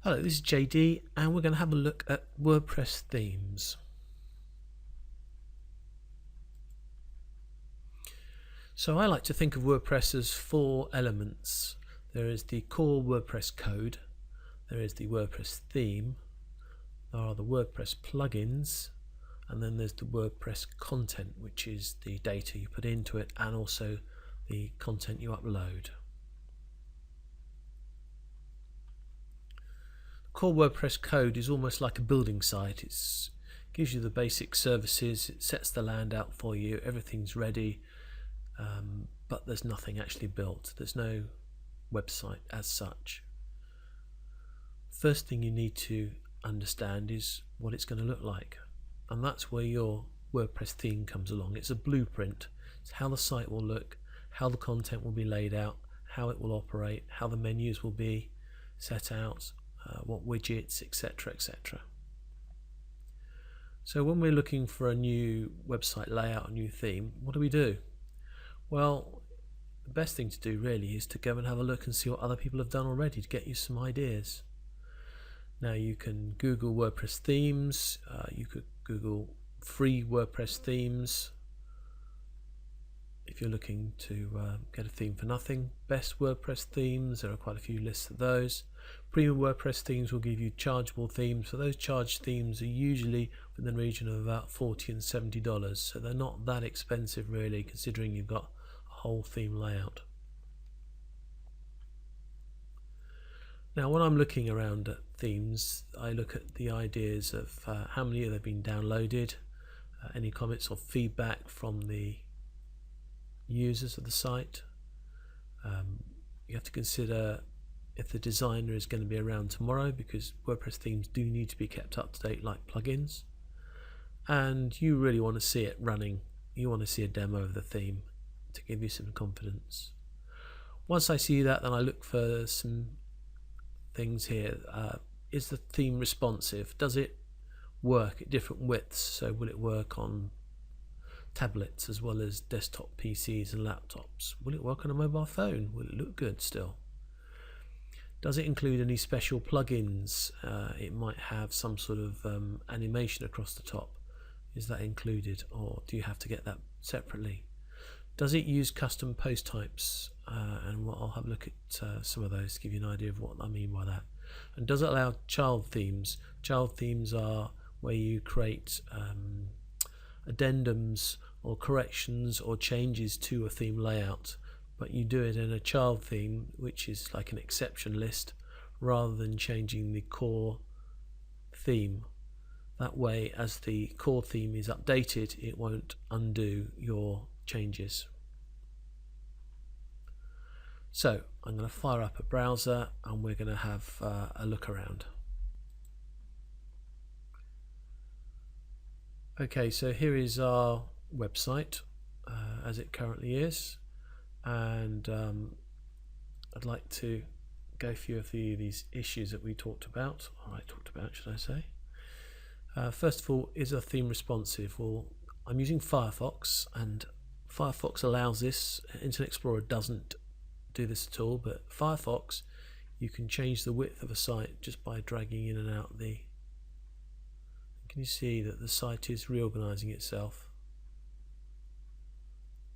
Hello, this is JD and we're going to have a look at WordPress themes. So I like to think of WordPress as four elements. There is the core WordPress code, there is the WordPress theme, there are the WordPress plugins, and then there's the WordPress content, which is the data you put into it and also the content you upload. Core WordPress code is almost like a building site. It gives you the basic services, it sets the land out for you, everything's ready, but there's nothing actually built. There's no website as such. First thing you need to understand is what it's going to look like, and that's where your WordPress theme comes along. It's a blueprint. It's how the site will look, how the content will be laid out, how it will operate, how the menus will be set out, what widgets, etc., etc. So when we're looking for a new website layout, a new theme, what do? Well, the best thing to do really is to go and have a look and see what other people have done already to get you some ideas. Now you can Google WordPress themes, you could Google free WordPress themes if you're looking to get a theme for nothing. Best WordPress themes, there are quite a few lists of those. Premium WordPress themes will give you chargeable themes. So those charged themes are usually within the region of about $40 and $70, so they're not that expensive really, considering you've got a whole theme layout. Now when I'm looking around at themes, I look at the ideas of how many have been downloaded, any comments or feedback from the users of the site. You have to consider if the designer is going to be around tomorrow, because WordPress themes do need to be kept up to date like plugins, and you really want to see it running. You want to see a demo of the theme to give you some confidence. Once I see that, then I look for some things here. Is the theme responsive? Does it work at different widths? So will it work on tablets as well as desktop PCs and laptops? Will it work on a mobile phone? Will it look good still? Does it include any special plugins? It might have some sort of animation across the top. Is that included, or do you have to get that separately? Does it use custom post types? And I'll have a look at some of those to give you an idea of what I mean by that. And does it allow child themes? Child themes are where you create addendums or corrections or changes to a theme layout, but you do it in a child theme, which is like an exception list, rather than changing the core theme. That way, as the core theme is updated, it won't undo your changes. So I'm going to fire up a browser and we're going to have a look around. Okay, so here is our website as it currently is, and I'd like to go through a few of these issues that we talked about, or I talked about, should I say. First of all, is a theme responsive? Well, I'm using Firefox, and Firefox allows this. Internet Explorer doesn't do this at all, but Firefox, you can change the width of a site just by dragging in and out the... Can you see that the site is reorganizing itself?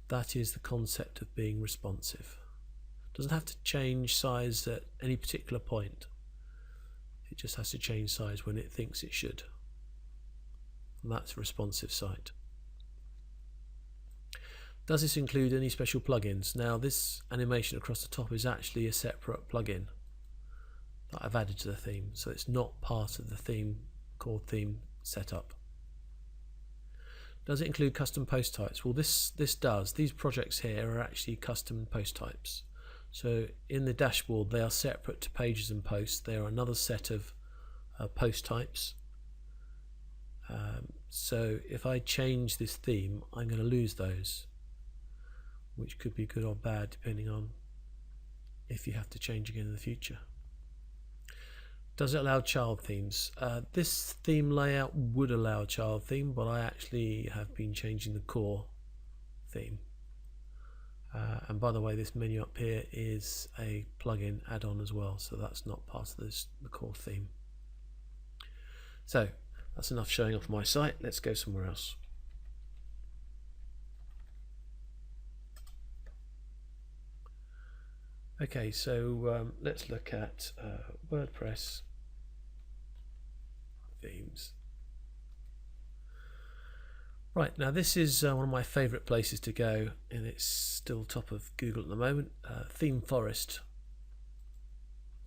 That is the concept of being responsive. It doesn't have to change size at any particular point. It just has to change size when it thinks it should. And that's a responsive site. Does this include any special plugins? Now this animation across the top is actually a separate plugin that I've added to the theme, so it's not part of the theme, core theme setup. Does it include custom post types? Well, this does. These projects here are actually custom post types. So in the dashboard they are separate to pages and posts. They are another set of post types. So if I change this theme, I'm going to lose those, which could be good or bad depending on if you have to change again in the future. Does it allow child themes? This theme layout would allow a child theme, but I actually have been changing the core theme. And by the way, this menu up here is a plugin add-on as well, so that's not part of the core theme. So that's enough showing off my site. Let's go somewhere else. Okay, so let's look at WordPress themes. Right, now this is one of my favorite places to go, and it's still top of Google at the moment. Theme Forest.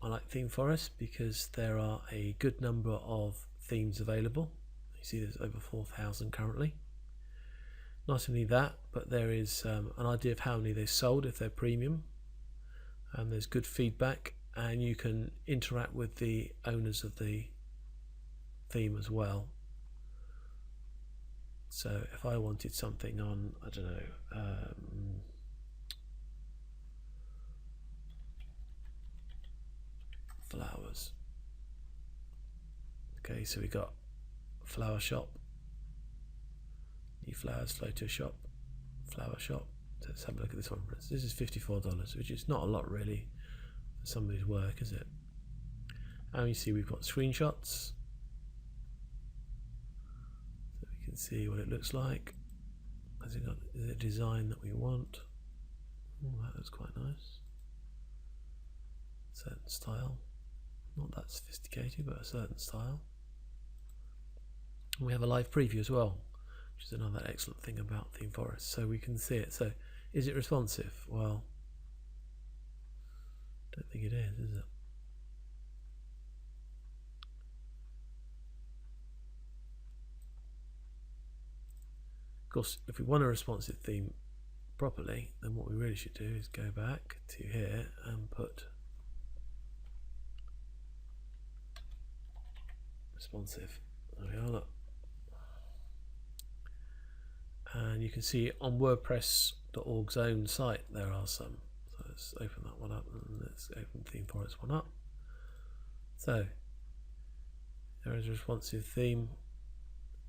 I like Theme Forest because there are a good number of themes available. You see there's over 4,000 currently. Not only that, but there is an idea of how many they sold if they're premium, and there's good feedback, and you can interact with the owners of the theme as well. So if I wanted something on, I don't know, flowers. Okay, so we got flower shop, new flowers, photo shop, flower shop. Let's have a look at this one. This is $54, which is not a lot really for somebody's work, is it? And you see we've got screenshots, so we can see what it looks like. Has it got the design that we want? Oh, that looks quite nice. Certain style, not that sophisticated, but a certain style. And we have a live preview as well, which is another excellent thing about Theme Forest. So we can see it. So is it responsive? Well, I don't think it is it? Of course, if we want a responsive theme properly, then what we really should do is go back to here and put responsive. There we are, look. And you can see on WordPress.org's own site there are some. So let's open that one up, and let's open Theme Forest one up. So there is a responsive theme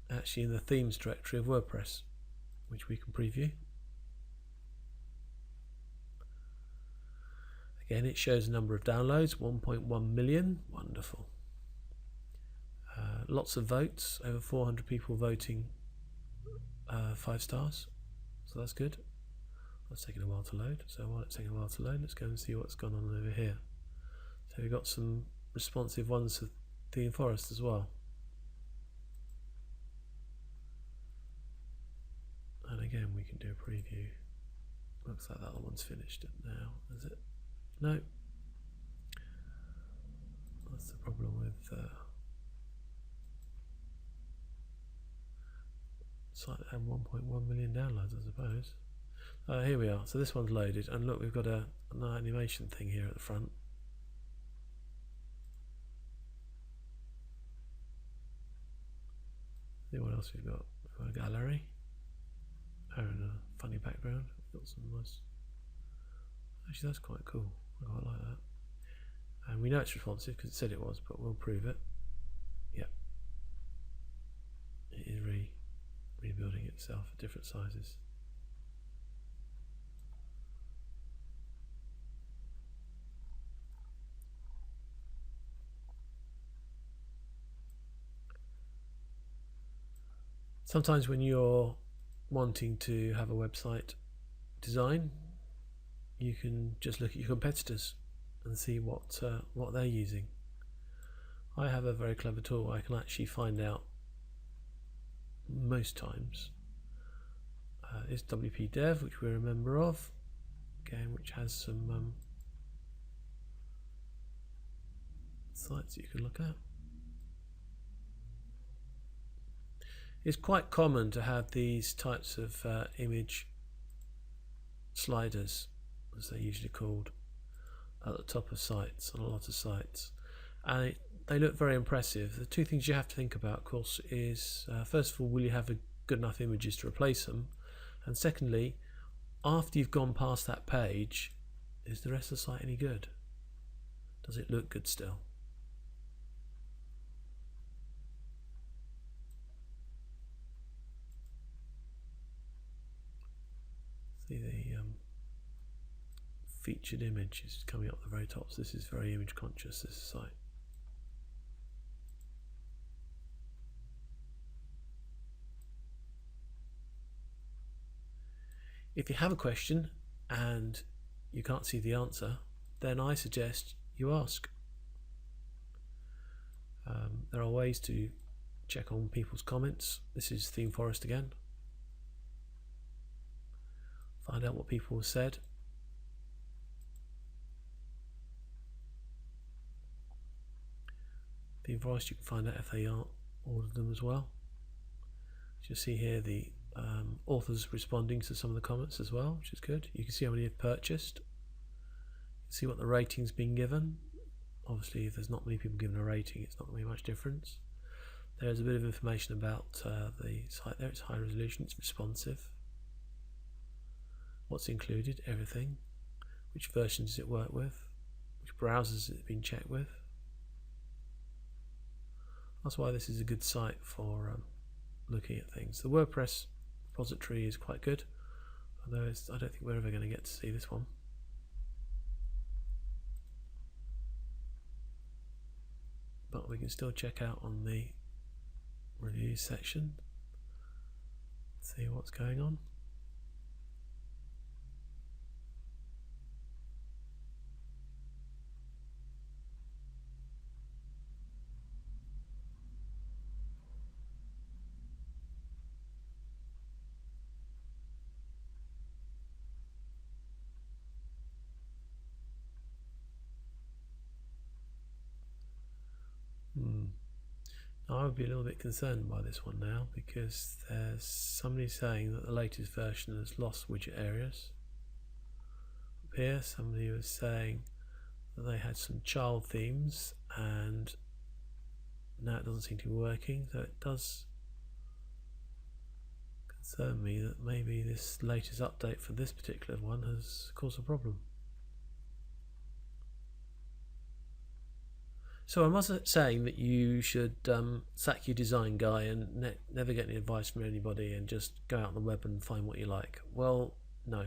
actually in the themes directory of WordPress, which we can preview. Again, it shows a number of downloads, 1.1 million. Wonderful. Lots of votes, over 400 people voting 5 stars, so that's good. That's taking a while to load, so while it's taking a while to load, let's go and see what's gone on over here. So we've got some responsive ones for Theme Forest as well. And again, we can do a preview. Looks like that other one's finished now, is it? No. That's the problem with site that had 1.1 million downloads, I suppose. Here we are. So this one's loaded, and look, we've got an animation thing here at the front. See what else we've got. We've got a gallery. Oh, and a funny background. We've got some nice. Actually, that's quite cool. I quite like that. And we know it's responsive because it said it was, but we'll prove it. Yep. It is rebuilding itself at different sizes. Sometimes when you're wanting to have a website design, you can just look at your competitors and see what they're using. I have a very clever tool. I can actually find out most times. It's WP Dev, which we're a member of, again, which has some sites that you can look at. It's quite common to have these types of image sliders, as they're usually called, at the top of sites, on a lot of sites, and they look very impressive. The two things you have to think about, of course, is first of all, will you have good enough images to replace them, and secondly, after you've gone past that page, is the rest of the site any good? Does it look good still? See the featured image is coming up at the very top. So this is very image conscious, this site. If you have a question and you can't see the answer, then I suggest you ask. There are ways to check on people's comments. This is Theme Forest again. Find out what people have said. Theme Forest, you can find out if they aren't ordered them as well. You see here the authors responding to some of the comments as well, which is good. You can see how many have purchased. You can see what the rating's been given. Obviously, if there's not many people given a rating, it's not going to be much difference. There's a bit of information about the site there. It's high resolution, it's responsive. What's included, everything. Which versions does it work with? Which browsers has it been checked with? That's why this is a good site for looking at things. The WordPress repository is quite good, although I don't think we're ever going to get to see this one. But we can still check out on the reviews section, see what's going on. I would be a little bit concerned by this one now, because there's somebody saying that the latest version has lost widget areas. Up here, somebody was saying that they had some child themes and now it doesn't seem to be working, so it does concern me that maybe this latest update for this particular one has caused a problem. So I wasn't saying that you should sack your design guy and never get any advice from anybody and just go out on the web and find what you like. Well, no.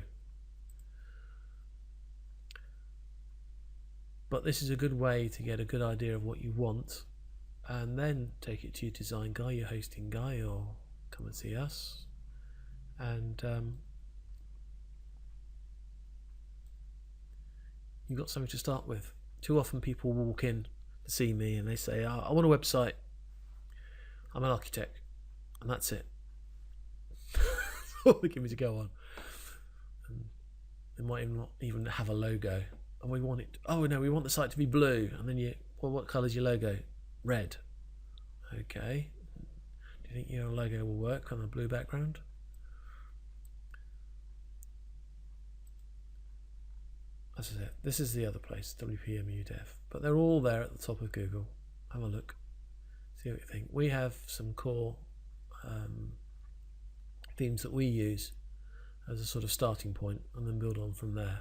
But this is a good way to get a good idea of what you want and then take it to your design guy, your hosting guy, or come and see us. And you've got something to start with. Too often people walk in to see me and they say, I want a website, I'm an architect, and that's it. That's all they give me to go on. And they might not even have a logo, and we want it, oh no, we want the site to be blue, and then well, what colour is your logo? Red. Okay, do you think your logo will work on a blue background? This is it. This is the other place, WPMU Dev. But they're all there at the top of Google. Have a look. See what you think. We have some core themes that we use as a sort of starting point and then build on from there.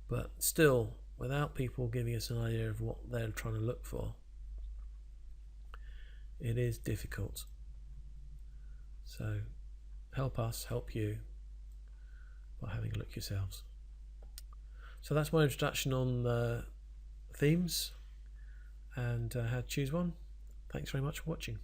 But still, without people giving us an idea of what they're trying to look for, it is difficult. So help us, help you by having a look yourselves. So that's my introduction on themes and how to choose one. Thanks very much for watching.